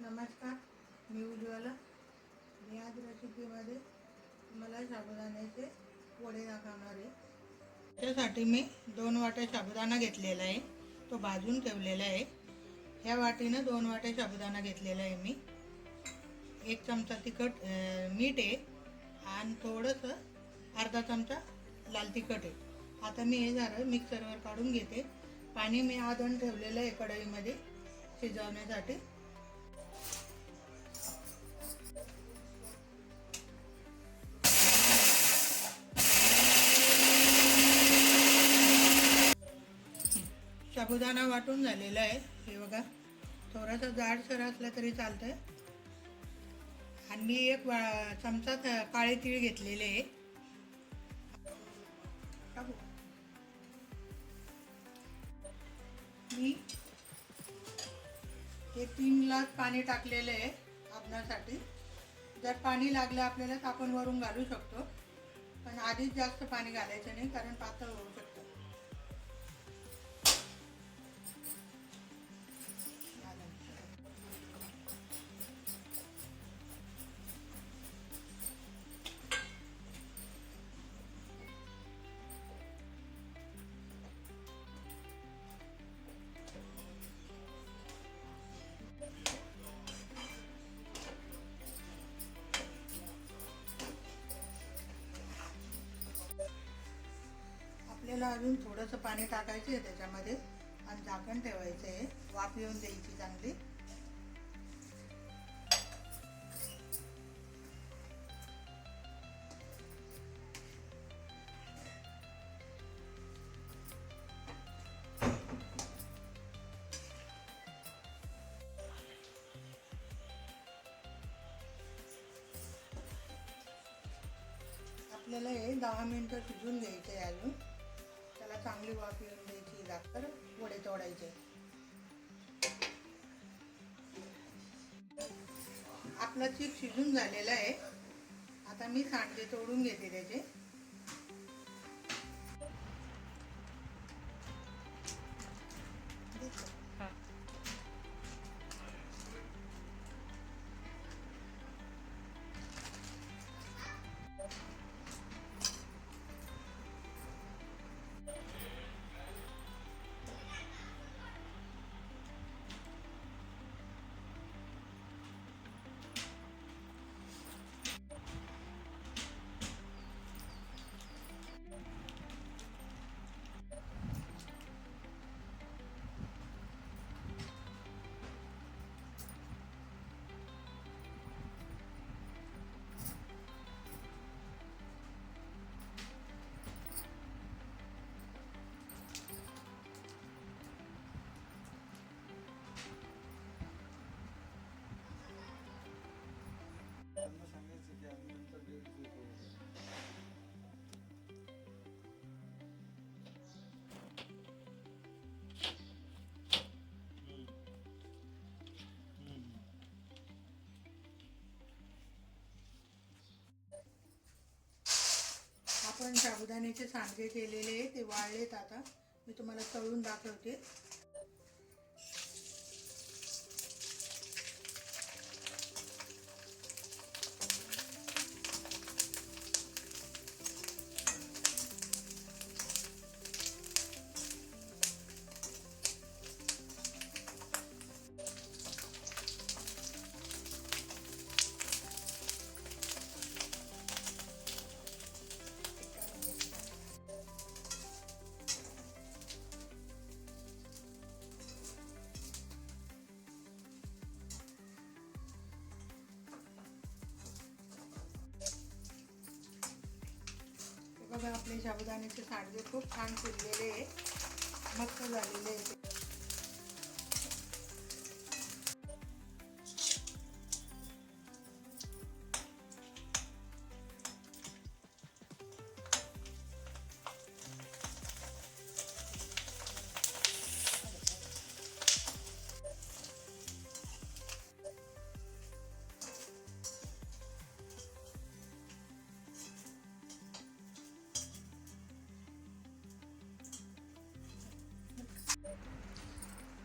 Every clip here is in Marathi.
नमस्कार, मी उज्ज्वला. मी आज रेसिपीमध्ये मला साबुदाण्याचे वडे दाखवणार आहे. त्यासाठी मी 2 वाट्या साबुदाणा घेतलेला आहे, तो भाजून ठेवलेला आहे. ह्या वाटीनं 2 वाट्या साबुदाणा घेतलेला आहे मी. 1 चमचा तिखट मीठ आहे आणि थोडंसं अर्धा चमचा लाल तिखट आहे. आता मी हे झालं मिक्सरवर काढून घेते. पाणी मी आधण ठेवलेलं आहे कढईमध्ये शिजवण्यासाठी. साबुदाणा वाटून झालेला आहे. हे बघा, थोडासा जाडसर असला तरी चालतंय. आणि मी 1 चमचा काळे तीळ घेतलेले आहे. मी हे 3 ग्लास पाणी टाकलेले आहे आपण्यासाठी. जर पाणी लागलं आपल्याला तर आपण वरून घालू शकतो, पण आधीच जास्त पाणी घालायचं नाही कारण पातळ होऊ शकतं. आपल्याला अजून थोडंसं पाणी टाकायचं आहे त्याच्यामध्ये आणि झाकण ठेवायचं आहे. वाफ येऊन द्यायची चांगली. आपल्याला हे 10 मिनिटं शिजून घ्यायचं आहे. अजून त्याला चांगली वाफ येऊन द्यायची. लागतं वडे तोडायचे. आपला चीक शिजून झालेला आहे. आता मी सांडगे तोडून घेते त्याचे. आपण साबुदाण्याचे सांडगे केलेले ते वाळलेत. आता मी तुम्हाला तळून दाखवते. बघा, आपले साबुदाण्याचे सांडगे खूप छान शिजलेले आहे, मस्त झालेले आहे.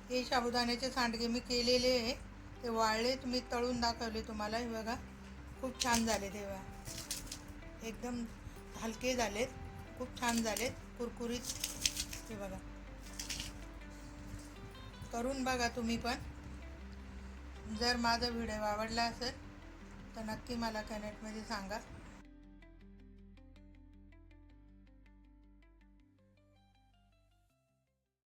हे साबुदाण्याचे सांडगे मी केलेले आहे. ते वाळलेत, मी तळून दाखवले तुम्हाला. हे बघा खूप छान झाले, तेव्हा एकदम हलके झालेत, खूप छान झालेत, कुरकुरीत. हे बघा, करून बघा तुम्ही पण. जर माझा व्हिडिओ आवडला असेल तर नक्की मला कमेंटमध्ये सांगा.